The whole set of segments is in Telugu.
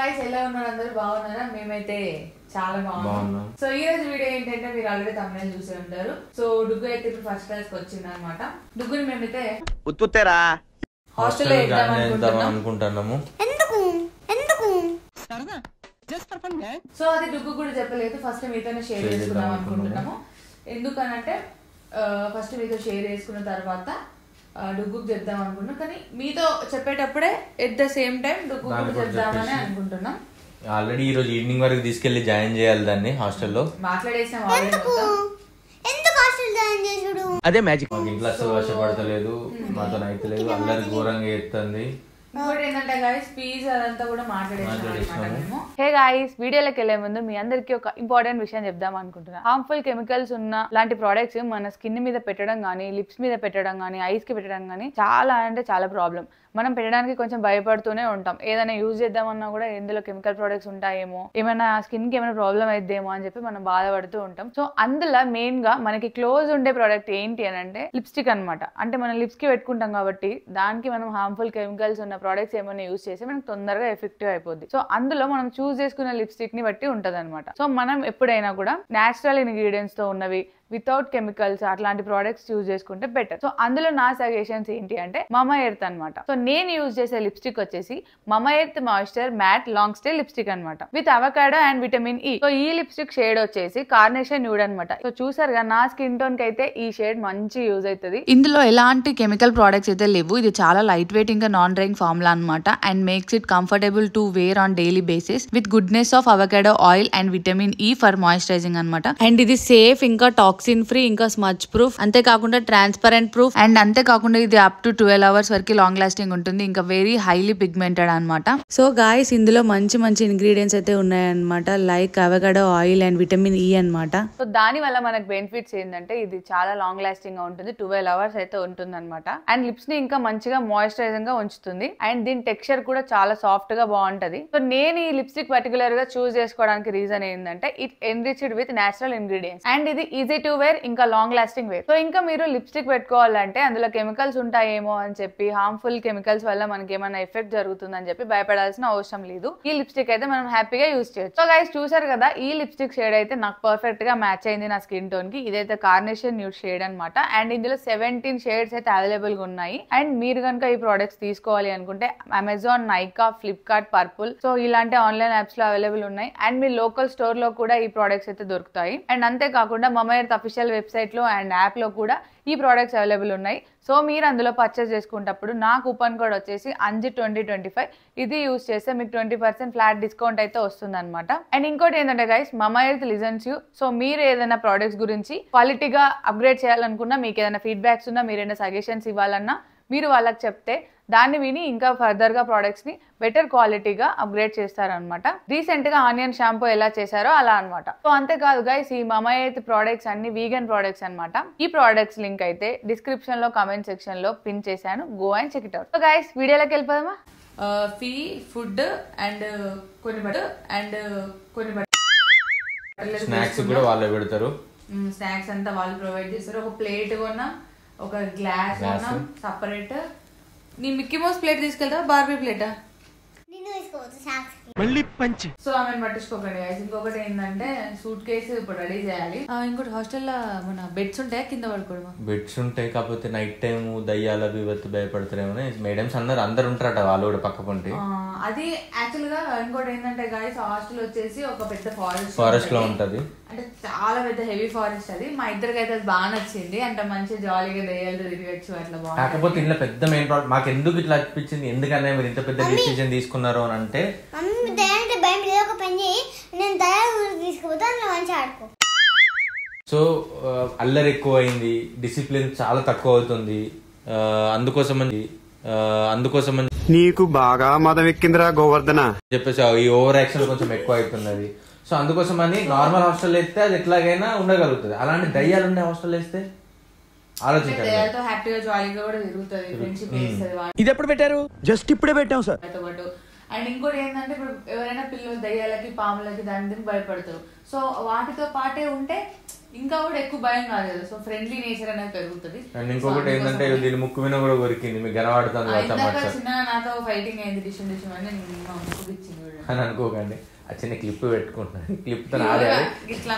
గైస్ ఎలా ఉన్నారు అందరూ బాగున్నారా? మేమైతే చాలా బాగున్నాం. సో ఈ రోజు వీడియో ఏంటంటే మీరు ఆల్రెడీ తమిళ చూసే ఉంటారు. సో డుగ్గు అయితే ఇప్పుడు ఫస్ట్ క్లాస్ కి వచ్చింది అనమాట. డుగ్గుని మేమైతే ఉత్తుతేరా హాస్టల్లో వేద్దాం అనుకుంటున్నాము. సో అది డుగ్గు కూడా చెప్పలేదు. ఫస్ట్ మీతోనే షేర్ చేసుకుందాం అనుకుంటున్నాము. ఎందుకనంటే ఫస్ట్ మీతో షేర్ చేసుకున్న తర్వాత డుగ్గుకు చెప్దాం అనుకుంటున్నాం. కానీ మీతో చెప్పేటప్పుడే ఎట్ ద సేమ్ టైం డుగ్గు కూడా చెప్దామని అనుకుంటున్నాం. ఆల్రెడీ ఈ రోజు ఈవినింగ్ వరకు తీసుకెళ్లి జాయిన్ చేయాలి దాన్ని హాస్టల్లో. మాట్లాడేసాం అదే మ్యాజిక్. ఇంట్లో అసలు వర్షపడతలేదు, మాతో అయితే లేదు, అందరు ఘోరంగా ఎత్తుంది. ఇంకోటి ఏంటంటే గైస్ ఫీజ్ అదంతా కూడా మాట్లాడేసాము. హే గైస్, వీడియోలోకి వెళ్లే ముందు మీ అందరికి ఒక ఇంపార్టెంట్ విషయం చెప్దాం అనుకుంటున్నా. హార్మ్ఫుల్ కెమికల్స్ ఉన్న లాంటి ప్రోడక్ట్స్ మన స్కిన్ మీద పెట్టడం గానీ, లిప్స్ మీద పెట్టడం గానీ, ఐస్ కి పెట్టడం గానీ చాలా అంటే చాలా ప్రాబ్లం. మనం పెట్టడానికి కొంచెం భయపడుతూనే ఉంటాం. ఏదైనా యూజ్ చేద్దామన్నా కూడా ఎందులో కెమికల్ ప్రొడక్ట్స్ ఉంటాయేమో, ఏమైనా స్కిన్ కి ఏమైనా ప్రాబ్లం అయిద్దేమో అని చెప్పి మనం బాధపడుతూ ఉంటాం. సో అందులో మెయిన్ గా మనకి క్లోజ్ ఉండే ప్రోడక్ట్ ఏంటి అని అంటే లిప్స్టిక్ అనమాట. అంటే మనం లిప్స్ కి పెట్టుకుంటాం కాబట్టి దానికి మనం హార్మ్ఫుల్ కెమికల్స్ ఉన్న ప్రోడక్ట్స్ ఏమైనా యూజ్ చేసి మనకి తొందరగా ఎఫెక్టివ్ అయిపోద్ది. సో అందులో మనం చూస్ చేసుకున్న లిప్స్టిక్ ని బట్టి ఉంటది అనమాట. సో మనం ఎప్పుడైనా కూడా నేచురల్ ఇంగ్రీడియంట్స్ తో ఉన్నవి, వితౌట్ కెమికల్స్ అట్లాంటి ప్రోడక్ట్స్ యూజ్ చేసుకుంటే బెటర్. సో అందులో నా సజెషన్స్ ఏంటి అంటే మమా ఎర్త్ అనమాట. సో నేను యూజ్ చేసే లిప్స్టిక్ వచ్చేసి Mamaearth moisture matte long stay lipstick అనమాట, with avocado and vitamin E. So ఈ లిప్స్టిక్ షేడ్ వచ్చేసి కార్నేషన్ న్యూడ్ అనమాట. సో చూసారుగా నా స్కిన్ టోన్ కి అయితే ఈ షేడ్ మంచి యూజ్ అవుతుంది. ఇందులో ఎలాంటి కెమికల్ ప్రోడక్ట్స్ అయితే లేవు. ఇది చాలా లైట్ వెయిట్ ఇంకా నాన్ డ్రైయింగ్ ఫార్ములా అనమాట. And makes it comfortable to wear on daily basis with goodness of avocado oil and vitamin E for moisturising అనమాట. అండ్ ఇది సేఫ్, ఇంకా టాక్సిన్ ఫ్రీ, ఇంకా స్మచ్ ప్రూఫ్, అంతేకాకుండా ట్రాన్స్పరెంట్ ప్రూఫ్, అండ్ అంతేకాకుండా ఇది అప్ టు 12 hours వరకు లాంగ్ లాస్టింగ్ ఉంటుంది. ఇంకా వెరీ హైలీ పిగ్మెంటెడ్ అనమాట. సో గాయస్ ఇందులో మంచి మంచి ఇంగ్రీడియంట్స్ అయితే ఉన్నాయన్నమాట, like avocado oil and vitamin ఈ అనమాట. సో దాని వల్ల మనకు బెనిఫిట్స్ ఏంటంటే ఇది చాలా లాంగ్ లాస్టింగ్ గా ఉంటుంది, 12 hours అయితే ఉంటుంది అనమాట. అండ్ లిప్స్ ని ఇంకా మంచిగా మాయిశ్చరైజింగ్ గా ఉంచుతుంది. అండ్ దీని టెక్స్చర్ కూడా చాలా సాఫ్ట్ గా బాగుంటది. సో నేను ఈ లిప్స్టిక్ పర్టికులర్ గా చూస్ చేసుకోవడానికి రీజన్ ఏంటంటే it enriched with natural ingredients and ఇది ఈజీ టు వేర్, ఇంకా లాంగ్ లాస్టింగ్ వేర్. సో ఇంకా మీరు లిప్స్టిక్ పెట్టుకోవాలంటే అందులో కెమికల్స్ ఉంటాయేమో అని చెప్పి, హార్మ్ఫుల్ కెమికల్స్ వల్ల మనకి ఏమైనా ఎఫెక్ట్ జరుగుతుందని చెప్పి భయపడాల్సిన అవసరం లేదు. ఈ లిప్స్టిక్ అయితే మనం హ్యాపీగా యూజ్ చేయొచ్చు. సో గైస్ చూసారు కదా, ఈ లిప్స్టిక్ షేడ్ అయితే నాకు పర్ఫెక్ట్ గా మ్యాచ్ అయింది నా స్కిన్ టోన్ కి. ఇదైతే కార్నేషన్ న్యూడ్ షేడ్ అనమాట. అండ్ ఇందులో 17 షేడ్స్ అయితే అవైలబుల్ గా ఉన్నాయి. అండ్ మీరు కనుక ఈ ప్రోడక్ట్స్ తీసుకోవాలి అనుకుంటే Amazon, Nykaa, Flipkart, purple, so ఇలాంటి ఆన్లైన్ యాప్స్ లో అవైలబుల్ ఉన్నాయి. అండ్ మీ లోకల్ స్టోర్ లో కూడా ఈ ప్రోడక్ట్స్ అయితే దొరుకుతాయి. అండ్ అంతేకాకుండా మమా ఎర్త్ అఫీషియల్ వెబ్సైట్ లో అండ్ యాప్ లో కూడా ఈ ప్రోడక్ట్స్ అవైలబుల్ ఉన్నాయి. సో మీరు అందులో పర్చేస్ చేసుకున్నప్పుడు నా కూపన్ కోడ్ వచ్చేసి ANJI2025 ఇది యూజ్ చేస్తే మీకు 20% ఫ్లాట్ డిస్కౌంట్ అయితే వస్తుంది అనమాట. అండ్ ఇంకోటి ఏంటంటే guys, Mamaearth listens you. So మీరు ఏదైనా ప్రోడక్ట్స్ గురించి క్వాలిటీగా అప్గ్రేడ్ చేయాలనుకున్నా, మీకు ఏదైనా ఫీడ్బ్యాక్స్ ఉన్నా, మీరు ఏదైనా సజెషన్స్ ఇవ్వాలన్నా మీరు వాళ్ళకి చెప్తే దాన్ని విని ఇంకా ఫర్దర్ గా ప్రోడక్ట్స్ ని బెటర్ క్వాలిటీగా అప్గ్రేడ్ చేస్తారనమాట. రీసెంట్ గా ఆనియన్ షాంపూ ఎలా చేశారో అలా అనమాట. సో అంతేకాదు గైస్, ఈ మమా ఎర్త్ ప్రోడక్ట్స్ అన్ని వీగన్ ప్రోడక్ట్స్ అనమాట. ఈ ప్రోడక్ట్స్ లింక్ అయితే డిస్క్రిప్షన్ లో, కామెంట్ సెక్షన్ లో పిన్ చేశాను. Go and check it out. So guys వీడియోలోకి వెళ్ళిపోదామా. ఫీ ఫుడ్ అండ్ కొన్ని స్నాక్స్ కూడా వాళ్ళే పెడతారు. స్నాక్స్ అంతా వాళ్ళు ప్రొవైడ్ చేస్తారు. ఒక ప్లేట్ కొన్నా, ఒక గ్లాస్ కొన్నా సపరేట్. నీ మిక్కీ మౌస్ ప్లేట్ తీసుకెళ్తా, బార్బీ ప్లేటా? సో ఆమెను పట్టించుకోకండి గైస్. ఇంకొకటి ఏంటంటే సూట్ కేసు ఇప్పుడు రెడీ చేయాలి. ఇంకోటి హాస్టల్లో మన బెడ్స్ ఉంటాయి, కింద పడుకోవడం. బెడ్స్ ఉంటాయి, కాకపోతే నైట్ టైం దయ్యాల వివత్తు భయపడతారేమో. మేడమ్స్ అందరు ఉంటారట, వాళ్ళు కూడా పక్క పంటి. అది యాక్చువల్ గా ఇంకోటి ఏంటంటే గైస్, హాస్టల్ వచ్చేసి ఒక పెద్ద ఫారెస్ట్ లో ఉంటది. అంటే చాలా పెద్ద హెవీ ఫారెస్ట్ అది. మా ఇద్దరికి అయితే అది బాగా నచ్చింది. అంటే మంచి జాలీగా దయ్యాలు తిరగచ్చు అట్లా బాగా. కాకపోతే ఇంట్లో పెద్ద మెయిన్ ప్రాబ్లం మాకు ఎందుకు ఇట్లా అనిపించింది, ఎందుకన్నా మీరు ఇంత పెద్ద డిసిజన్ తీసుకున్నారు అని అంటే, సో అల్లరి ఎక్కువ అయింది, డిసిప్లిన్ చాలా తక్కువ అవుతుంది. అందుకోసం నీకు బాగా మదం ఎక్కిందిరా గోవర్ధన చెప్పేసి ఈ ఓవర్ యాక్షన్ కొంచెం ఎక్కువ అవుతున్నది. సో అందుకోసం అని నార్మల్ హాస్టల్ వేస్తే అది ఎట్లాగైనా ఉండగలుగుతుంది. అలాంటి దయ్యాలు ఉండే హాస్టల్ వేస్తే ఆలోచించాలి. హ్యాపీగా జాలీగా కూడా తిరుగుతుంది, ఫ్రెండ్షిప్ చేస్తుంది. ఇది ఎప్పుడు పెట్టారు? జస్ట్ ఇప్పుడే పెట్టాం సార్. అండ్ ఇంకోటి ఏంటంటే ఇప్పుడు ఎవరైనా పిల్లలు దయ్యాలకి, పాములకి దానికి భయపడతారు. సో వాటితో పాటే ఉంటే ఇంకా కూడా ఎక్కువ భయం కాదు కదా. సో ఫ్రెండ్లీ నేచర్ అనేది పెరుగుతుంది. అండ్ ఇంకొకటి ఏంటంటే దీని ముక్కు మీద కూడా కొరికింది, మీకు కనబడుతుంది. చిన్న నాతో ఫైటింగ్ అయింది, డిషన్ అని ముక్కు ఇచ్చింది. అని అనుకోకండి. ఆ చిన్న క్లిప్ పెట్టుకుంటున్నాను, క్లిప్ తో ఆడాలి ఇట్లా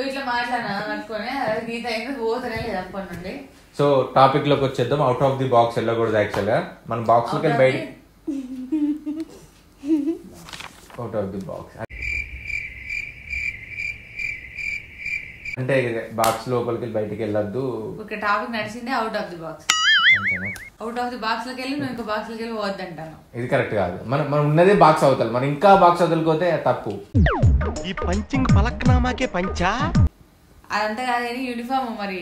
ఇట్లా మాట్లాడినా అనుకుని గీత అయితే పోతనే లేదు అనుకోండి. సో టాపిక్ లోకి వచ్చేద్దాం. అవుట్ ఆఫ్ ది బాక్స్ వెళ్ళకూడదు యాక్చువల్ గా. మన బాక్స్ లోకి వెళ్ళి బయట అవుట్ ఆఫ్ ది బాక్స్ అంటే బాక్స్ లోపలికి వెళ్ళి బయటికి వెళ్ళొద్దు. ఒక టాపిక్ నడిచిందే అవుట్ ఆఫ్ ది బాక్స్. అంతేనా? అవుట్ ఆఫ్ ది బాక్స్ లోకి వెళ్ళి నువ్వు ఇంకో బాక్స్ లోకి వెళ్ళి పోవద్దంటాను. ఇది కరెక్ట్ కాదు. మనం ఉన్నదే బాక్స్ అవతల, మనం ఇంకా బాక్స్ అవతలకోతే తప్పు. ఈ పంచింగ్ పలక్నామాకే పంచా అదంతా కాదని యూనిఫామ్ మరి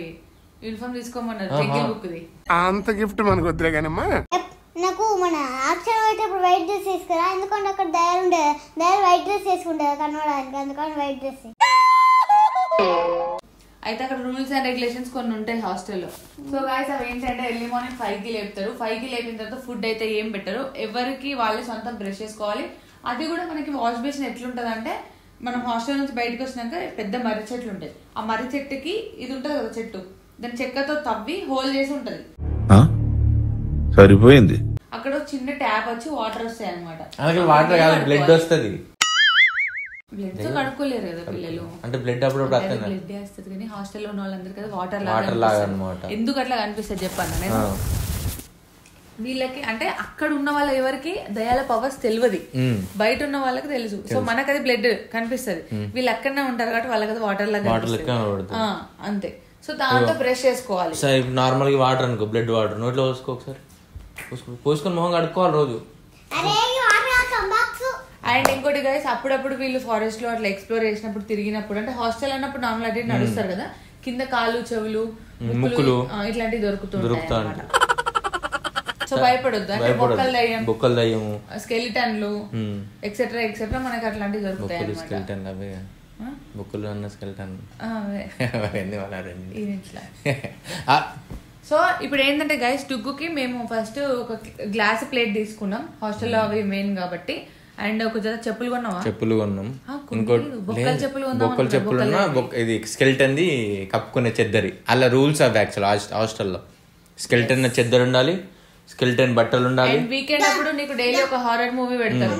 యూనిఫామ్ తీసుకోమన్నారు చెక్కిల్ బుక్ ది. అంత గిఫ్ట్ మనకు వద్దులే కానమ్మా. నాకు మన యాక్షన్ పెట్టేప్పుడు వైట్ డ్రెస్ వేసుకురా, ఎందుకంటే అక్కడ దయాలు వైట్ డ్రెస్ వేసుకుంటారు కనబడడానికి, అందుకని వైట్ డ్రెస్. అయితే అక్కడ రూల్స్ అండ్ రెగ్యులేషన్స్ కొన్ని ఉంటాయి హాస్టల్లో. సో గాయస్ అవి ఏంటంటే ఎర్లీ మార్నింగ్ 5కి లేపుతారు. 5కి లేపిన తర్వాత ఫుడ్ అయితే ఏం పెట్టరు, ఎవరికి వాళ్ళే సొంతం బ్రష్ చేసుకోవాలి. అది కూడా మనకి వాష్ బేసిన్ ఎట్లుంటది అంటే మనం హాస్టల్ నుంచి బయటకు వచ్చినాక పెద్ద మర్రి చెట్లు ఉంటాయి. ఆ మర్రి చెట్టుకి ఇది ఉంటది కదా చెట్టు, దాని చెక్కతో తవ్వి హోల్ చేసి ఉంటది. సరిపోయింది. అక్కడ చిన్న ట్యాప్ వచ్చి వాటర్ వస్తాయి అనమాట. వాటర్ కాదు, బ్లడ్ వస్తుంది. బ్లడ్ తో కడుక్కోలేరు కదా పిల్లలు, అంటే బ్లడ్ అప్పుడు బ్లడ్ వేస్తుంది. కానీ హాస్టల్లో ఉన్న వాళ్ళందరూ కదా వాటర్ లాగా అన్నమాట. ఎందుకు అట్లా కనిపిస్తుంది చెప్పాను నేను. వీళ్ళకి అంటే అక్కడ ఉన్న వాళ్ళ ఎవరికి దయాల పవర్స్ తెలియదు, బయట ఉన్న వాళ్ళకి తెలుసు. సో మనకు అది బ్లడ్ కనిపిస్తుంది, వీళ్ళు అక్కడనే ఉంటారు కాబట్టి వాళ్ళకి అది వాటర్ లాగా అంతే. సో దాంతో బ్రష్ చేసుకోవాలి. నార్మల్ గా వాటర్ అనుకో, బ్లడ్ వాటర్ నోట్లో పోసుకో, ఒకసారి పోసుకొని మొహం కడుక్కోవాలి రోజు. అండ్ ఇంకోటి గైస్, అప్పుడప్పుడు వీళ్ళు ఫారెస్ట్ లో అట్లా ఎక్స్ప్లోర్ చేసినప్పుడు తిరిగినప్పుడు, అంటే హాస్టల్ అన్నప్పుడు నార్మల్ అటు నడుస్తారు కదా, కింద కాళ్ళు చెవులు ముక్కులు ఇట్లాంటివి దొరుకుతుంటాయి. సో భయపడొద్దు, అంటే బొక్కల దయ్యం, స్కెలిటన్లు ఎక్సెట్రా ఎక్సెట్రా మనకి అట్లాంటివి దొరుకుతాయి. బుక్కులు అన్న స్కెలిటన్. సో ఇప్పుడు ఏంటంటే గైస్, డుగ్గుకి మేము ఫస్ట్ ఒక గ్లాస్ ప్లేట్ తీసుకున్నాం, హాస్టల్లో అవి మెయిన్ కాబట్టి. అండ్ ఒక జత చెప్పులు కొన్నావా? చెప్పులు కొన్నాం. ఇంకోటి బొక్కల చెప్పులు, ఇది స్కెలిటన్ ది కప్పుకునే చెద్దరి. అలా రూల్స్ అవి యాక్చువల్ హాస్టల్లో. స్కెలిటన్ చెద్దరు ఉండాలి, స్కెలిటన్ బట్టలు ఉండాలి. వీకెండ్ అప్పుడు నీకు డైలీ ఒక హారర్ మూవీ పెడతారు.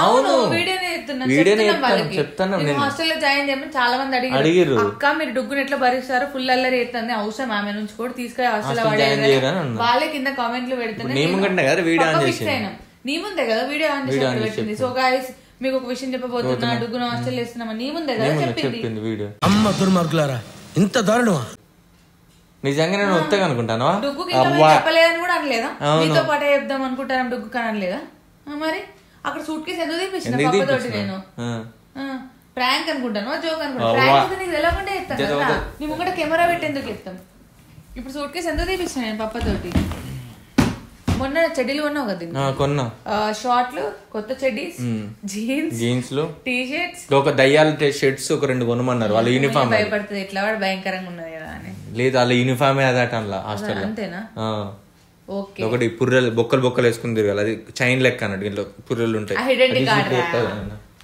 అవును, వీడియోనే చెప్తాను. హాస్టల్లో జాయిన్ చేయమని చాలా మంది అడిగారు, అక్క మీరు డుగ్గుని ఎట్లా భరిస్తారు, ఫుల్ అల్లరి చేస్తుంది, అవసరం ఆమె నుంచి కూడా తీసుకొని హాస్టల్ వాళ్ళే కింద కామెంట్లు పెడుతున్నారు. నీ ముందే కదా వీడియో ఆన్ చేసి పెట్టింది. సో గాయస్ మీకు ఒక విషయం చెప్పబోతున్నా, డుగ్గును హాస్టల్ వేస్తున్నామా నీ ముందే కదా చెప్పింది వీడియో. అమ్మ దుర్మార్గులారా, ఇంత దారుణమా? నిజంగా నేను వస్తాగా అనుకుంటాను. డుగ్గుకి చెప్పలేదని కూడా అనలేదా? మీతో పాటే చెప్దాం అనుకుంటాను డుగ్గు కానీ అనలేదా? మరి అక్కడ సూట్ కేసు ఎందుకు తెప్పించిన పక్కతోటి? నేను ప్రాంక్ అనుకుంటాను, జోక్ అనుకుంటాను. ప్రాంక్ నీకు తెలవకుండా చెప్తాను కదా, నీ ముంగట కెమెరా పెట్టి ఎందుకు చెప్తాం? ఇప్పుడు సూట్ కేసు ఎందుకు తెప్పించిన నేను పప్పతోటి? మొన్న చెడ్డీలు కొన్నావు కదా, కొన్నా షార్ట్లు, కొత్త చెడ్డీస్, జీన్స్ టీ షర్ట్స్, ఒక దయ్యాల షర్ట్స్ ఒక 2 కొనమన్నారు. వాళ్ళ యూనిఫామ్ భయపడుతుంది ఇట్లా వాడు భయంకరంగా ఉన్నది కదా అని. లేదు వాళ్ళ యూనిఫామే అదట హాస్టల్. అంతేనా? ఒకటి పుర్రెలు బొక్కలు వేసుకుని తిరగాలి, అది చైన్ లెక్క అన్నట్టు. ఇంట్లో పుర్రెలు ఉంటాయి,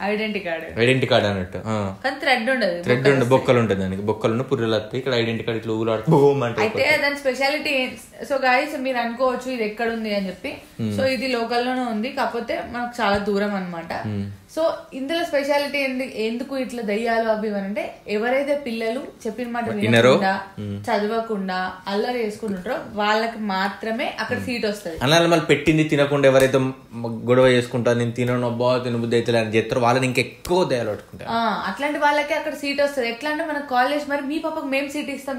ఐడెంటిటీ కార్డ్ అన్నట్టు. థ్రెడ్ ఉండదు, బొక్కలు ఉంటుంది దానికి. బొక్కలు పుర్రెలు వస్తాయి. ఇక్కడ ఐడెంటిటీ కార్డ్ ఇట్లా ఊరాడు. అయితే దాని స్పెషాలిటీ. సో గాయస్ మీరు అనుకోవచ్చు ఇది ఎక్కడ ఉంది అని చెప్పి. సో ఇది లోకల్లోనే ఉంది, కాకపోతే మనకు చాలా దూరం అన్నమాట. సో ఇందులో స్పెషాలిటీ ఎందుకు ఇట్లా దయ్యాలు అవి అంటే, ఎవరైతే పిల్లలు చెప్పిన మాట వినకుండా చదవకుండా అల్లరి చేసుకుంటారో వాళ్ళకి మాత్రమే అక్కడ సీట్ వస్తుంది. అలా మళ్ళీ పెట్టింది తినకుండా ఎవరైతే గొడవ చేసుకుంటారు, నేను తినబా తినబుద్ధి అయితే అని చెప్తారు, వాళ్ళని ఇంకెక్కువ దయ్యాలు పట్టుకుంటారు. అట్లాంటి వాళ్ళకి అక్కడ సీట్ వస్తుంది. ఎట్లా అంటే మనకు కాల్ చేసి మరి మీ పాపకు మేము సీట్ ఇస్తాం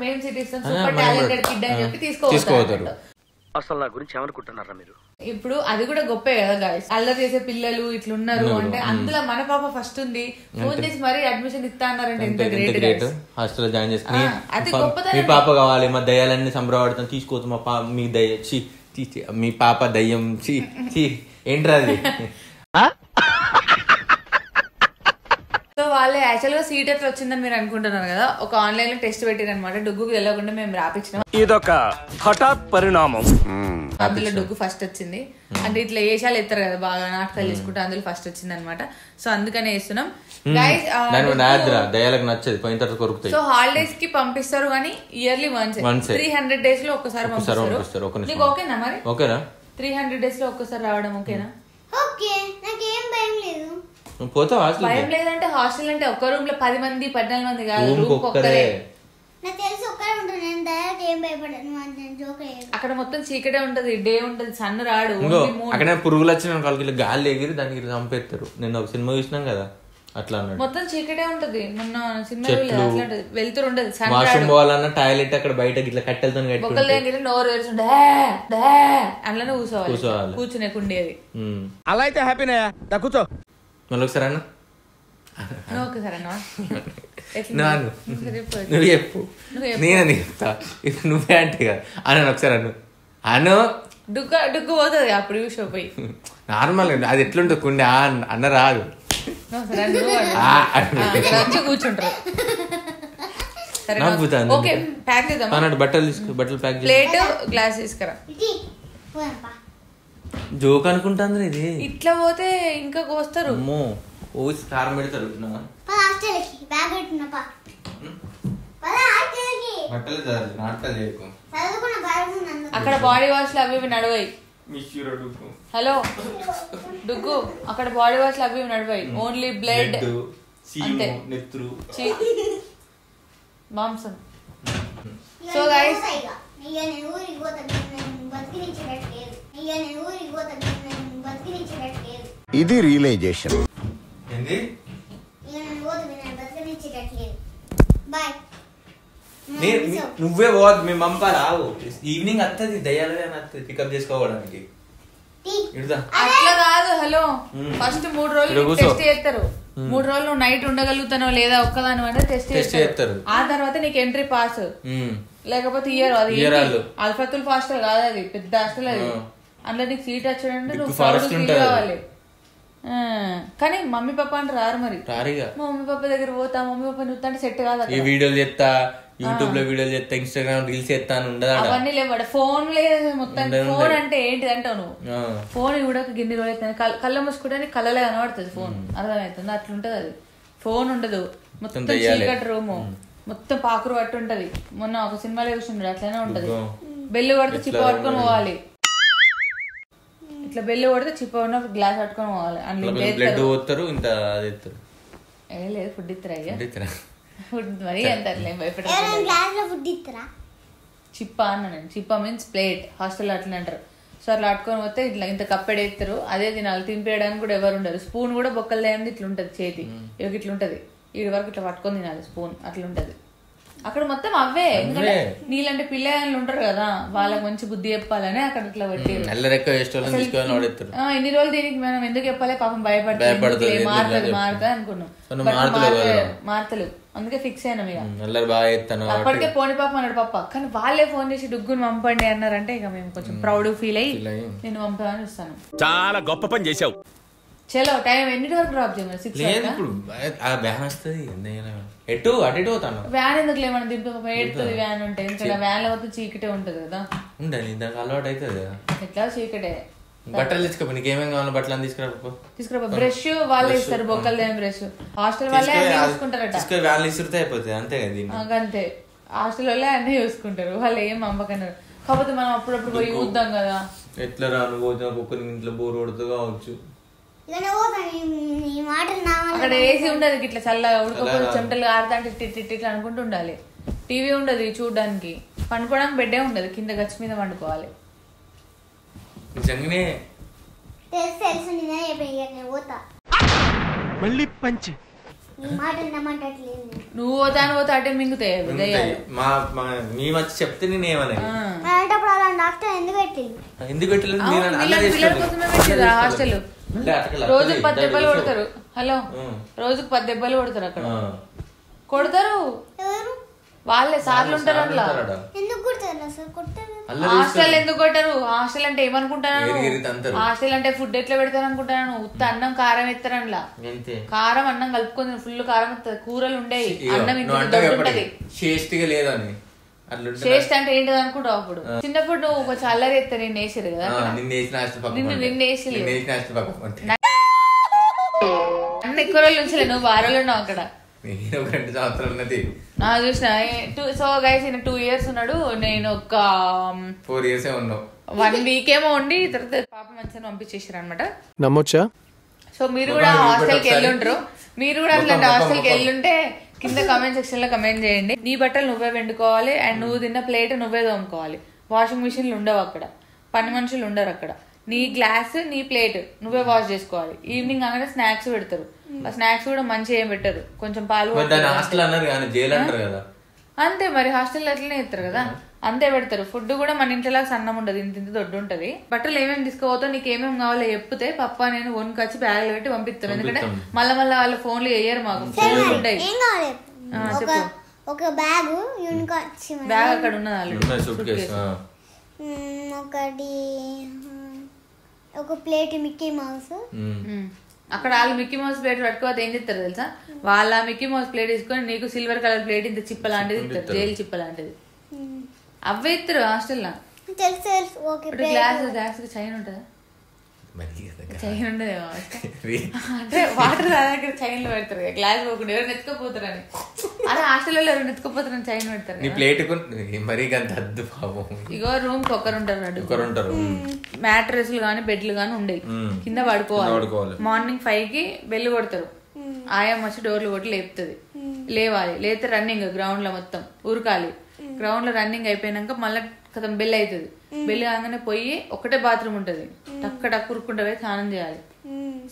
సూపర్ టాలెంటెడ్ కిడ్ అని చెప్పి తీసుకోవచ్చు. అసలు నా గురించి ఏమనుకుంటున్నారా మీరు? ఇప్పుడు అది కూడా గొప్పే కదా గాయస్, అల్లరి చేసే పిల్లలు ఇట్లున్నారు అంటే అందులో మన పాప ఫస్ట్ ఉంది. ఫోన్ చేసి మరీ అడ్మిషన్ ఇస్తా అన్నారంటే ఎంత గ్రేట్. హాస్టల్ జాయిన్ చేసుకుని మీ పాప కావాలి, మా దయ్యాలన్నీ సంబరపడతాం, తీసుకోవచ్చు మా పాప మీ మీ పాప దయ్యం ఏంట్రా అది. సో వాళ్ళు యాక్చువల్ గా సీట్ ఎట్లా వచ్చిందని మీరు అనుకుంటున్నారు కదా, ఒక ఆన్లైన్ లో టెస్ట్ పెట్టారు అనమాట. డుగ్గుకి వెళ్ళకుండా మేము రాపించినాం. ఇదొక హఠాత్ పరిణామం. అందులో డుగ్గు ఫస్ట్ వచ్చింది. అంటే ఇట్లా ఏషాలు ఎత్తారు కదా బాగా నాటకాలు చేసుకుంటే, అందులో ఫస్ట్ వచ్చింది అనమాట. సో అందుకనే వేస్తున్నాం గైస్. సో హాలిడేస్ కి పంపిస్తారు కానీ ఇయర్లీ వన్స్ 300 days లో ఒక్కసారి పంపిస్తారు. నీకు ఓకేనా మరి? ఓకేనా? 300 days లో ఒక్కసారి రావడం ఓకేనా? ఓకే, నాకేం భయం లేదు. నువ్వు పోతావు హాస్టల్? భయం లేదంటే హాస్టల్ అంటే ఒక్క రూమ్ లో 10 మంది 14 మంది కాదు, రూమ్ రూమ్ ఒక్కరే. నాకు తెలిసి ఒక్కడే ఉంటాను, నేను దయాకి ఏం భయపడను అంటే జోక్ లేదు. అక్కడ మొత్తం చీకటే ఉంటది, డే ఉంటది, సన్ రాడు. అక్కడ పురుగులు వచ్చిన వాళ్ళకి గాలి ఎగిరి దానికి చంపేస్తారు. నేను ఒక సినిమా చూసినాం కదా అట్లా అన్నాడు. మొత్తం చీకటే ఉంటది. మొన్న సినిమా వెళ్తురు ఉండదు, సన్ వాష్రూమ్ పోవాలన్నా టాయిలెట్ అక్కడ బయట ఇట్లా కట్టెలతో కట్టుకుంటే నోరు వేస్తుండే అందులోనే కూర్చోవాలి, కూర్చునే కుండేది. అలా అయితే హ్యాపీనా కూర్చో. మళ్ళీ ఒకసారి అన్న ఒకసారి అన్న నువ్వు చెప్పు, నేనని చెప్తా. ఇప్పుడు నువ్వే అంటే కదా అన్న ఒకసారి అను డుగ్గు పోతుంది అప్పుడు చూసో పోయి. నార్మల్ అది ఎట్లుంటుంది కుండే అన్న రాదు, కూర్చుంటారు. ఓకే ప్యాక్ చేద్దాం అన్నాడు. బట్టలు తీసుకో, బట్టలు ప్యాక్ చేసి ప్లేట్ గ్లాస్ తీసుకురా. జోక్ అనుకుంటాంది ఇది. ఇట్లా పోతే ఇంకా కోస్తారు. అమ్మో ఓసి కారం పెడతారు. అక్కడ బాడీ వాష్ లు అవి ఇవి నడవాయి. హలో డుగ్గు, అక్కడ బాడీ వాష్ లు అవి ఇవి నడవాయి. ఓన్లీ బ్లడ్ అంతే, మాంసం. సో గైస్ ఇది రియలైజేషన్. నువ్వే పోవద్దు, మేము పంపాలా? ఈవినింగ్ వస్తుంది, దయ్యాలనే వస్తుంది పికప్ చేసుకోవడానికి. అట్లా కాదు. హలో ఫస్ట్ 3 రోజులు టెస్ట్ చేస్తారు. 3 రోజులు నువ్వు నైట్ ఉండగలుగుతానో లేదా ఒక్కదాని అంటే టెస్ట్ చేస్తారు. ఆ తర్వాత నీకు ఎంట్రీ పాస్, లేకపోతే ఇయర్. అది అల్ఫతుల్ హాస్టల్ కాదు, అది పెద్ద హాస్టల్. అది అందులో నీకు సీట్ వచ్చాడంటే నువ్వు ఫీల్ కావాలి. కానీ మమ్మీ పాప అంటే రారు. మరి మమ్మీ పాప దగ్గర పోతా, మమ్మీ పాప నువ్వు అంటే సెట్ కాదు. వీడియోలు చేస్తా, యూట్యూబ్ లో వీడియోలు చేస్తా, ఇన్స్టాగ్రామ్ రీల్స్ చేస్తా అని ఉండదు. అవన్నీ లేవాడు. ఫోన్ లేదు మొత్తం. ఫోన్ అంటే ఏంటిది అంటావు నువ్వు? ఫోన్ కూడా గిన్నె రోజులు కళ్ళ మూసుకుంటే కళ్ళలో కనబడుతుంది ఫోన్, అర్థమవుతుంది? అట్లుంటది. అది ఫోన్ ఉండదు, మొత్తం చీకటి రూము, మొత్తం పాకురు పట్టు ఉంటది. మొన్న ఒక సినిమాలో చూసిండు అట్లనే ఉంటది. బెల్లు కొడితే చిప్ప పట్టుకొని పోవాలి, ఇట్లా బెల్లు కొడితే చిప్ప ఉన్న గ్లాస్ పట్టుకొని పోవాలి. ఏ లేదు, ఫుడ్ ఇస్తారా? అయ్యా ఫుడ్ మరి ఎంత అట్లే భయపడ. చిప్ప అన్న నేను. చిప్ప మీన్స్ ప్లేట్, హాస్టల్ అట్లా అంటారు. సో అట్లా పట్టుకొని పోతే ఇట్లా ఇంత కప్పెడేస్తారు, అదే తినాలి. తినిపేయడానికి కూడా ఎవరు ఉండరు. స్పూన్ కూడా బొక్కలు లేని ఇట్లా ఉంటది, చేతి ఇవి ఇట్లా ఉంటది, వీడి వరకు ఇట్లా పట్టుకొని తినాలి స్పూన్, అట్లా ఉంటది. అక్కడ మొత్తం అవే. ఎందుకంటే నీళ్ళంటే పిల్లలు ఉంటారు కదా, వాళ్ళకి మంచి బుద్ధి చెప్పాలని అక్కడ ఇట్లా పెట్టి. ఎన్ని రోజులు దీనికి మనం ఎందుకు చెప్పాలి? పాపం భయపడుతుంది, మారుతుంది అనుకున్నాం. మార్తలు, అందుకే ఫిక్స్ అయినాం. ఇక అప్పటికే పోనీ పాప అన్నాడు పాప. కానీ వాళ్ళే ఫోన్ చేసి డుగ్గుని పంపండి అన్నారంటే ఇక మేము కొంచెం ప్రౌడ్ ఫీల్ అయ్యి నేను పంపాలని ఇస్తాను. చాలా గొప్ప పని చేసావు. చలో టైం ఎన్ని వరకు డ్రాప్ చేయమని? 6 ఎటు అటు అవుతాను. వ్యాన్ ఎందుకు లేమని దింపే ఎడుతుంది వ్యాన్ ఉంటే. ఎందుకంటే వ్యాన్ లో మొత్తం చీకటే ఉంటది కదా. ఉండాలి, దానికి అలవాటు అవుతుంది కదా. ఎట్లా చీకటే. బట్టలు తీసుకో, నీకు ఏమేమి కావాలో బట్టలు తీసుకురా. బ్రష్ వాళ్ళే ఇస్తారు, బొక్కలు బ్రష్ హాస్టల్ వాళ్ళే అన్ని చూసుకుంటారట. వ్యాన్ ఇసురుతే అయిపోతుంది, అంతే కదా. అంతే, హాస్టల్ వాళ్ళే అన్ని చూసుకుంటారు, వాళ్ళు ఏం అమ్మకన్నారు. కాకపోతే మనం అప్పుడప్పుడు పోయి చూద్దాం కదా. ఎట్లా రాను ఒక్కొక్కరి ఇంట్లో బోర్ కొడుతూ కావచ్చు. అక్కడ ఏసీ ఉండదు, ఇట్లా చల్లగా ఉడకపోతే చెమటలు ఆడతా అంటే ఇట్లా అనుకుంటూ ఉండాలి. టీవీ ఉండదు చూడడానికి, పండుకోవడానికి బెడ్డే ఉండదు, కింద గచ్చి మీద పండుకోవాలి. నిజంగానే నువ్వు పోతాను పోతే అటే మింగుతాయి. మేము వచ్చి చెప్తే నేను ఏమన్నా ఎందుకు హాస్టల్ రోజుకు 10 దెబ్బలు కొడతారు. హలో రోజుకు 10 దెబ్బలు కొడతారు. అక్కడ కొడతారు వాళ్ళే, సార్లు ఉంటారు అందులో. హాస్టల్ ఎందుకు కొట్టారు? హాస్టల్ అంటే ఏమనుకుంటాను? హాస్టల్ అంటే ఫుడ్ ఎట్లా పెడతారు అనుకుంటాను? ఉత్త అన్నం కారం ఎత్తారు అందులో. కారం అన్నం కలుపుకొని ఫుల్ కారం వస్తుంది. కూరలు ఉండేవి, అన్నం ఇంటి టేస్ట్ అంటే ఏంటిది అనుకుంటావు? అప్పుడు చిన్నప్పుడు నువ్వు కొంచెం అల్లరి ఎత్తారు, నిన్ను వేసారు కదా. నిన్ను వేసి అన్న ఎక్కువ రోజులు ఉంచలే, నువ్వు 6 రోజులు ఉన్నావు అక్కడ. నేను ఒక 2 సంవత్సరాలు ఉన్నది చూసిన. సో గైస్ ఈయన 2 years ఉన్నాడు, నేను ఒక 4 years ఉన్నావు. 1 week ఏమో ఉండి తర్వాత పాప మంచిగా పంపించేసారు అనమాట. నమ్మొచ్చా? సో మీరు కూడా హాస్టల్కి వెళ్ళుంటారు, మీరు కూడా అట్లాంటి హాస్టల్కి వెళ్ళుంటే కింద కామెంట్ సెక్షన్ లో కమెంట్ చేయండి. నీ బట్టలు నువ్వే వండుకోవాలి అండ్ నువ్వు తిన్న ప్లేట్ నువ్వే తోముకోవాలి. వాషింగ్ మిషన్లు ఉండవు అక్కడ, పని మనుషులు ఉండరు అక్కడ. నీ గ్లాస్ నీ ప్లేట్ నువ్వే వాష్ చేసుకోవాలి. ఈవినింగ్ అనగా స్నాక్స్ పెడతారు, ఆ స్నాక్స్ కూడా మంచిగా ఏం పెట్టరు, కొంచెం పాలు అంతే. మరి హాస్టల్లో అట్లనే ఇస్తారు కదా, అంతే పెడతారు. ఫుడ్ కూడా మన ఇంట్లో సన్నం ఉండదు, ఇంత ఇంత దొడ్డు ఉంటది. బట్టలు ఏమేమి తీసుకోవద్దో నీకు ఏమేమి కావాలో చెప్తే పప్ప నేను వన్కొచ్చి బ్యాగ్లో పెట్టి పంపిస్తాను. ఎందుకంటే మళ్ళీ వాళ్ళ ఫోన్లు వేయరు, మాకు ఫోన్లు ఉంటాయి. చెప్పు. ఒక బ్యాగ్ బ్యాగ్ అక్కడ ఉన్నది, ఒకటి ఒక ప్లేట్ మిక్కీ మౌస్. అక్కడ వాళ్ళు మిక్కీ మౌస్ ప్లేట్ పట్టుకోవద్దు, ఏం చెప్తారు తెలుసా? వాళ్ళ మిక్కీ మౌస్ ప్లేట్ తీసుకొని నీకు సిల్వర్ కలర్ ప్లేట్ ఇంత చిప్ప లాంటిది ఇస్తారు, జైలు చిప్ప లాంటిది. అవే ఇస్తారు హాస్టల్లో. గ్లాస్ చైన్ ఉంటుందా? చైన్ ఉండదు అంటే వాటర్ దగ్గర చైన్లు పెడతారు, గ్లాస్ పోకుండా ఎవరు నెత్తుకపోతారని. అదే హాస్టల్లో ఎవరు నెత్తుకపోతారని చైన్ పెడతారు. ఇగో రూమ్ కి ఒకరు ఉంటారు, మ్యాట్రెస్లు గానీ బెడ్లు గానీ ఉండేవి, కింద పడుకోవాలి. మార్నింగ్ 5కి బెల్ కొడతారు, ఆయమ్మ వచ్చి డోర్లు కొట్టి లేపుతుంది. లేవాలి, లేతే రన్నింగ్ గ్రౌండ్ లో మొత్తం ఉరకాలి. గ్రౌండ్ లో రన్నింగ్ అయిపోయినాక మళ్ళీ కథం బెల్ అవుతుంది. బెల్ కాగానే పోయి ఒకటే బాత్రూమ్ ఉంటది, టక్క ఉరుక్కుంటా పోయి స్నానం చేయాలి.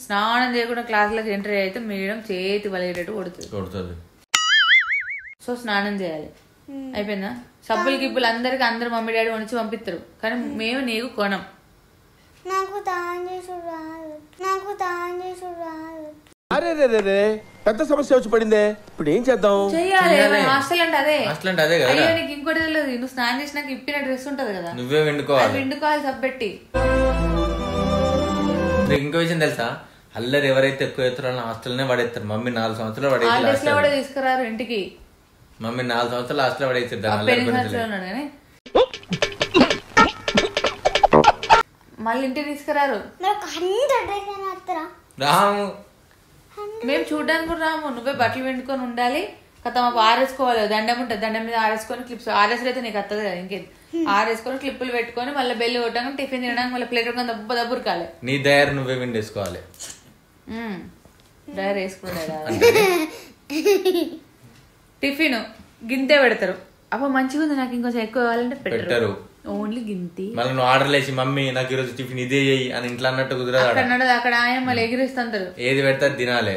స్నానం చేయకుండా క్లాసులకు ఎంట్రీ అయితే మేడం చేతి వలిగేటట్టు కొడుతుంది. సో స్నానం చేయాలి. అయిపోయిందా? సబ్బులు గిబ్బులు అందరికి అందరు మమ్మీ డాడీ వంచి పంపిస్తారు, కానీ మేము నీకు కొనం. అరే పెద్ద సమస్య వచ్చి పడిందే, ఇప్పుడు ఏం చేద్దాం? చెయ్యాలి. హాస్టల్ అంటే అదే. అయ్యో నీకు ఇంకోటి తెలియదు, నువ్వు స్నానం చేసినాక ఇప్పిన డ్రెస్ ఉంటది కదా, నువ్వే వండుకోవాలి సబ్బెట్టి. ఇంకో విషయం తెలుసా, అల్లరి ఎవరైతే ఎక్కువ ఎత్తారో హాస్టల్నే పడేస్తారు. మమ్మీ 4 సంవత్సరాలు కూడా తీసుకురారు ఇంటికి. మమ్మీ 4 సంవత్సరాలు హాస్టల్ పడేస్తారు, మళ్ళీ ఇంటికి తీసుకురారు. రాము మేము చూడడానికి కూడా రాము. నువ్వే బట్టలు వెండుకొని ఉండాలి కదా, మాకు ఆరేసుకోవాలి. దండం ఉంటుంది, దండం మీద ఆరేసుకొని క్లిప్స్ ఆరేసరి అయితే నీకు వస్తుంది కదా, ఇంకేం ఆరేసుకొని క్లిప్పులు పెట్టుకొని మళ్ళీ బెల్లు కొట్టడానికి టిఫిన్ తినడానికి మళ్ళీ ప్లేట్ దబ్బురకాలి. నీ దయర్ నువ్వే విండేసుకోవాలి. డైర్ వేసుకుంటారు. టిఫిన్ గింతే పెడతారు. అప్పుడు మంచిగా ఉంది, నాకు ఇంకొంచెం ఎక్కువ కావాలంటే పెట్టరు, ఓన్లీ గింతి. మళ్ళీ నువ్వు ఆర్డర్ వేసి మమ్మీ నాకు ఈరోజు టిఫిన్ ఇదే చెయ్యి అని ఇంట్లో అన్నట్టు కుదరదు. అక్కడ మళ్ళీ ఎగిరిస్తుంటారు, ఏది పెడతా తినాలి.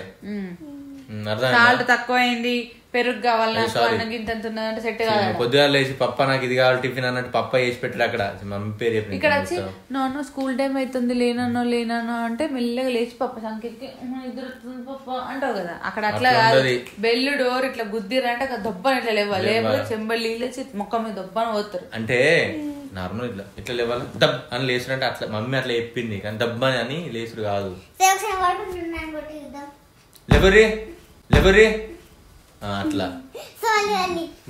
సాల్ట్ తక్కువ అయింది, పెరుగు కావాలి అంటే సెట్ కావాలి. పొద్దుగా లేచి పప్ప నాకు ఇది కావాలి టిఫిన్ అన్నట్టు పప్ప వేసి పెట్టాడు. అక్కడ మమ్మీ పేరు చెప్పి ఇక్కడ వచ్చి నాన్న స్కూల్ టైం అవుతుంది లేనో అంటే మెల్లగా లేచి పప్ప సంఖ్యకి పప్ప అంటావు కదా. అక్కడ అట్లా బెల్లు డోర్ ఇట్లా గుద్దిరంటే అక్కడ దొబ్బని ఇట్లా లేవాలి, లేకపోతే చెంబడి నీళ్ళు వచ్చి మొక్క మీద దొబ్బని పోతారు. అంటే నార్మల్ ఇట్లా లేవాలి దబ్ అని లేచుడంటే అట్లా మమ్మీ అట్లా చెప్పింది, కానీ దబ్బని అని లేచుడు కాదు. లేబరీ అట్లా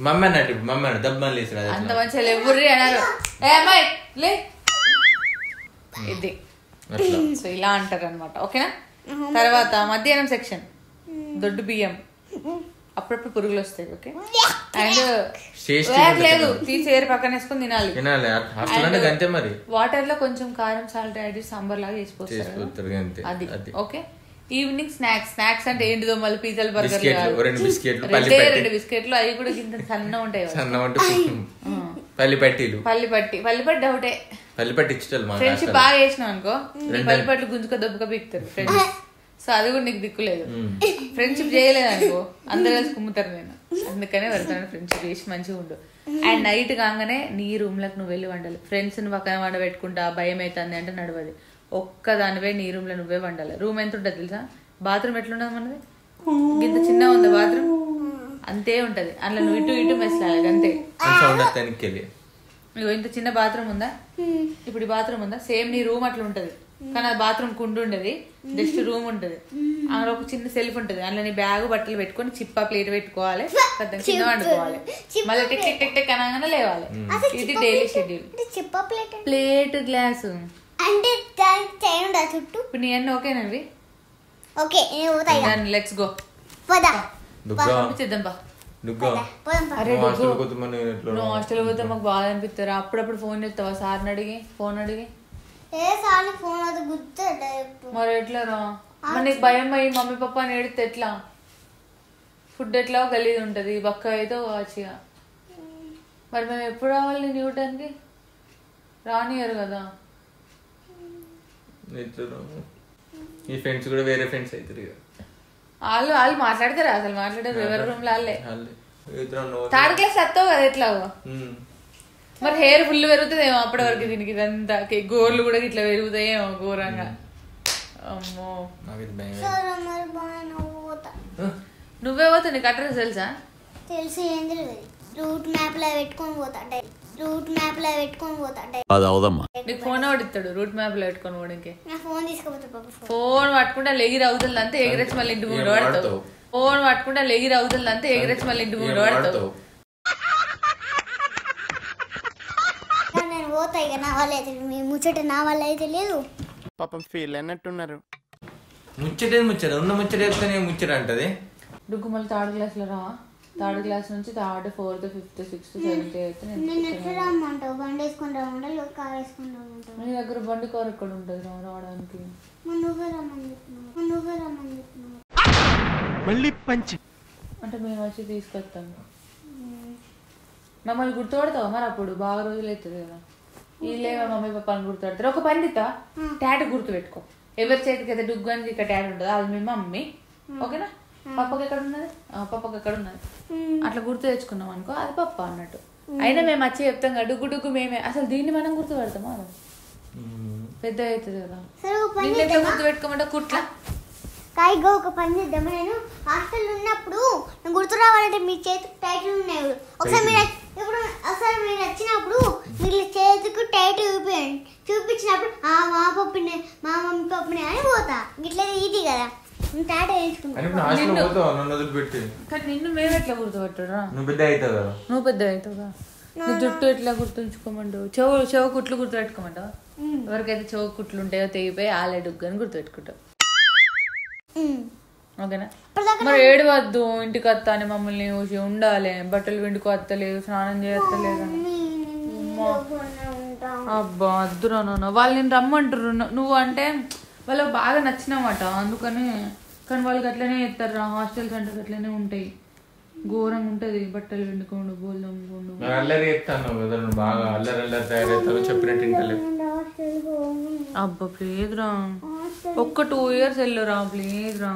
మమ్మీ అన్నట్టు మమ్మీ అన్న దబ్బని లేచుడు అంత మంచిగా లేబుర్రీ అన్నారు. ఇది సో ఇలా అంటారు అనమాట. ఓకేనా? తర్వాత మధ్యాహ్నం సెక్షన్ దొడ్డు బియ్యం, అప్పుడప్పుడు పురుగులు వస్తాయి. ఓకే, అండ్ లేదు తీసేరు పక్కన వేసుకొని తినాలి. వాటర్ లో కొంచెం కారం సాల్ట్ యాడ్ చేసి సాంబార్ లాగా చేసిపోతారు అది. ఓకే, ఈవినింగ్ స్నాక్స్ అంటే ఏంటిదో మళ్ళీ పిజ్జాలు బర్గర్లు 2 బిస్కెట్లు అవి కూడా కింద సన్న ఉంటాయి. పల్లిపట్టి డౌటే, పల్లిపట్టి ఫ్రెండ్షిప్ బాగా చేసినావు అనుకో పల్లిపట్లు గుంజుక దొబ్బక పీకుతారు ఫ్రెండ్స్. సో అది కూడా నీకు దిక్కులేదు. ఫ్రెండ్షిప్ చేయలేదు అనుకో అందరు కలిసి కుమ్ముతారు. నేను అందుకనే వెళ్తాను ఫ్రెండ్షిప్ చేసి మంచిగా ఉండు. అండ్ నైట్ కాగానే నీ రూమ్ లకు నువ్వు వెళ్ళి వండాలి. ఫ్రెండ్స్ ని పక్కన వండ పెట్టుకుంటా భయం అవుతుంది అంటే నడవది. ఒక్కదానివే నీ రూమ్ లో నువ్వే వండాలి. రూమ్ ఎంత ఉంటుంది తెలుసా? బాత్రూమ్ ఎట్లుండదు మనది, ఇంత చిన్న ఉంది బాత్రూమ్, అంతే ఉంటది. అందులో నువ్వు ఇటు మెస్లాలి అంతే. ఇంత చిన్న బాత్రూమ్ ఉందా, ఇప్పుడు ఈ బాత్రూమ్ ఉందా, సేమ్ నీ రూమ్ అట్లా ఉంటది. కానీ అది బాత్రూమ్ కుండు ఉండదు, జస్ట్ రూమ్ ఉంటది. అందులో ఒక చిన్న సెల్ఫ్ ఉంటది, అందులో నీ బ్యాగ్ బట్టలు పెట్టుకొని చిప్ప ప్లేట్ పెట్టుకోవాలి, కింద వండుకోవాలి, మళ్ళీ టిక్ టిక్ టిక్ టిక్ అనగానే లేవాలి. ఇది డైలీ షెడ్యూల్. ప్లేట్ గ్లాసు ఇప్పుడు నీ అన్నీ ఓకేనండి? Okay, let's go. పంపించేద్దాం బా. అరే నువ్వు హాస్టల్ పోతే మాకు బాధ అనిపిస్తారా? అప్పుడప్పుడు ఫోన్ చేస్తావా సార్ని అడిగి? ఫోన్ అడిగి మరి ఎట్లా రా? మరి నీకు భయం అయ్యి మమ్మీ పప్ప అని ఏడితే ఎట్లా? ఫుడ్ ఎట్లా గలీజ్ ఉంటుంది, బక్క అయితే వాచిగా. మరి మేము ఎప్పుడు రావాలి నేను ఇవ్వటానికి? రానియరు కదా. ఈ ఫ్రెండ్స్ కూడా వేరే ఫ్రెండ్స్ అవుతారు ఇక. వాళ్ళు మాట్లాడతారా? అసలు మాట్లాడారు ఎవరి రూమ్ లో వాళ్ళే. థర్డ్ క్లాస్ వస్తావు కదా ఎట్లా? మరి హెయిర్ ఫుల్ పెరుగుతుందేమో అప్పటి వరకు దీనికి. ఇదంతా గోర్లు కూడా ఇట్లా పెరుగుతాయేమో ఘోరంగా. అమ్మో నువ్వే పోతా? నీకు అడ్రస్ తెలుసా? తెలిసి ఏం తెలియదు. రూట్ మ్యాప్ లో పెట్టుకొని పోతా. అది అవదమ్మా. నీకు ఫోన్ ఓడిస్తాడు రూట్ మ్యాప్ లో పెట్టుకొని పోవడానికి. ఫోన్ తీసుకుపోతా. ఫోన్ పట్టుకుంటే లెగిరి అవుతుంది అంతే, ఎగిరేసి మళ్ళీ ఇంటి ముందు పడతావు. ఫోన్ పట్టుకుంటే లెగిరి అవుతుంది అంతే, ఎగిరేసి మళ్ళీ ఇంటి ముందు పడతావు. నేను పోతా ఇక. నా వల్ల అయితే మీ ముచ్చట నా వల్ల అయితే లేదు. పాపం ఫీల్ అన్నట్టున్నారు. ముచ్చటేది ముచ్చట ఉన్న ముచ్చట చెప్తానే ముచ్చట అంటది. డుగ్గు మళ్ళీ థర్డ్ క్లాస్ లో రా. థర్డ్ క్లాస్ నుంచి third, fourth, fifth, sixth, seventh, eighth. నేను ఎట్లా రమ్మంటావు? బండి వేసుకొని రమ్మంటావు, కార్ వేసుకొని రమ్మంటావు? నీ దగ్గర బండి కార్ ఎక్కడ ఉంటుంది రావడానికి? నువ్వే రమ్మని చెప్తున్నావు. మళ్ళీ పంచి అంటే మేము వచ్చి తీసుకొస్తాము. మమ్మల్ని గుర్తుపడతావా మరి? అప్పుడు బాగా రోజులు అవుతుంది కదా. వీళ్ళేమో మమ్మీ పప్పాని గుర్తుపడతారు. ఒక పని తిత్తా, టాటూ గుర్తు పెట్టుకో. ఎవరి చేతికి అయితే డుగ్గు అని ఇక్కడ టాటూ ఉంటుంది అది మీ మమ్మీ. ఓకేనా? పప్పకి ఎక్కడ ఉన్నది? పప్పకి ఎక్కడ ఉన్నది అట్లా గుర్తు తెచ్చుకున్నాం అనుకో, అది పప్ప అన్నట్టు. అయినా మేము వచ్చి చెప్తాం కదా డుగ్గు డుగ్గు మేమే. అసలు దీన్ని మనం గుర్తుపడతామా? పెద్ద అవుతుంది కదా. దీన్ని ఎట్లా గుర్తు పెట్టుకోమంటే కుట్లా కాయిగా ఒక పని చేద్దాం. నేను హాస్టల్ ఉన్నప్పుడు నేను గుర్తు రావాలంటే మీ చేతికి టైటిల్ ఉన్నాయి. ఒకసారి మీరు వచ్చినప్పుడు మీరు చేతికి టైటిల్ చూపించినప్పుడు మా పప్పునే మా మమ్మీ పప్పునే అని పోతా. ఇట్లా ఇది కదా టాటా కానీ నిన్ను మేము ఎట్లా గుర్తుపట్టరా? నువ్వు పెద్ద అవుతావు. నువ్వు పెద్ద అవుతావుగా. నీ జుట్టు ఎట్లా గుర్తుంచుకోమంటావు? చెవు కుట్లు గుర్తు పెట్టుకోమంటావు? ఎవరికైతే చెవు కుట్లు ఉంటాయో తెగిపోయి ఆలే డుగ్గు అని గుర్తు పెట్టుకుంటావు. ఓకేనా? మరి ఏడవద్దు. ఇంటికి వస్తా అని మమ్మల్ని చూసి ఉండాలి. బట్టలు విండుకు వస్తలేదు, స్నానం చేయలేదు. అబ్బా అద్దురా నాన్న. వాళ్ళు నేను రమ్మంటారు. నువ్వు అంటే వాళ్ళకి బాగా నచ్చినమాట అందుకని. కానీ వాళ్ళకి అట్లనే చేస్తారు రా. హాస్టల్స్ అంటే అట్లనే ఉంటాయి. ఘోరంగా ఉంటది. బట్టలు విండుకోండు, బోల్ తమ్ముకోండు. అల్లరి చేస్తాను కదా నువ్వు. బాగా అల్లరి తయారవుతావు. చెప్పినట్టు ఇంటలేదు. అబ్బా ప్లీజ్ రా, ఒక్క 2 years వెళ్ళురా ప్లీజ్ రా.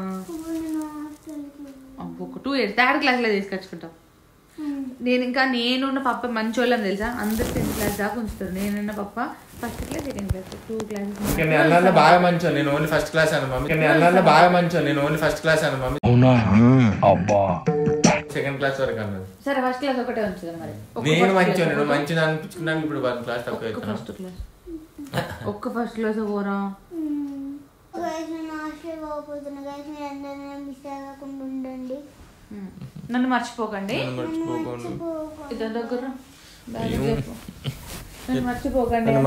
అబ్బా ఒక 2 years థర్డ్ క్లాస్ లో తీసుకొచ్చుకుంటాం. నేనున్న పప్ప మంచి వాళ్ళని తెలుసా? అందరు 10th class దాకా ఉంచుతారు. నేనున్న పప్ప first class, second class, 2 classes. అల్లర్లో బాగా మంచి. నేను ఓన్లీ ఫస్ట్ క్లాస్ అన్న మమ్మీ. అల్లర్లో బాగా మంచి. నేను ఓన్లీ ఫస్ట్ క్లాస్ అన్న మమ్మీ. సెకండ్ క్లాస్ వరకు అన్నది. సరే ఫస్ట్ క్లాస్ ఒకటే ఉంచుదాం మరి. నేను మంచి నేను మంచిది అనిపించుకున్నాను. ఇప్పుడు 1 class తక్కువ అవుతున్నా. ఒక్క ఫస్ట్ క్లాస్ పోరా. నన్ను మర్చిపోకండి.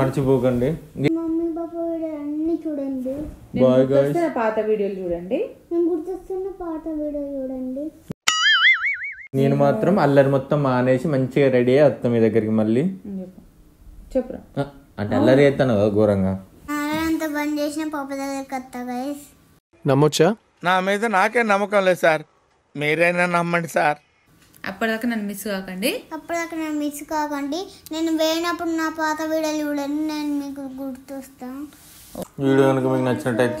మర్చిపోకండి. మమ్మీ పాపా అన్ని చూడండి. పాత వీడియోలు చూడండి. నేను గుర్తొస్తున్న పాత వీడియో చూడండి. నేను మాత్రం అల్లరి మొత్తం మానేసి మంచిగా రెడీ అయ్యి వస్తాం మీ దగ్గరికి మళ్ళీ. చెప్పురా. అంటే అల్లరి చేస్తాను కదా ఘోరంగా. అంత బంద్ చేసిన పాప దగ్గరికి వస్తా గైస్. నమ్మొచ్చా? నా మీద నాకే నమ్మకం లేదు సార్. మీరైనా నమ్మండి సార్. అప్పటిదాకా నన్ను మిస్ కాకండి. నేను వేయినప్పుడు నా పాత వీడియోలు చూడండి. నేను మీకు గుర్తొస్తాను. వీడియో కనుక మీకు నచ్చినట్టయితే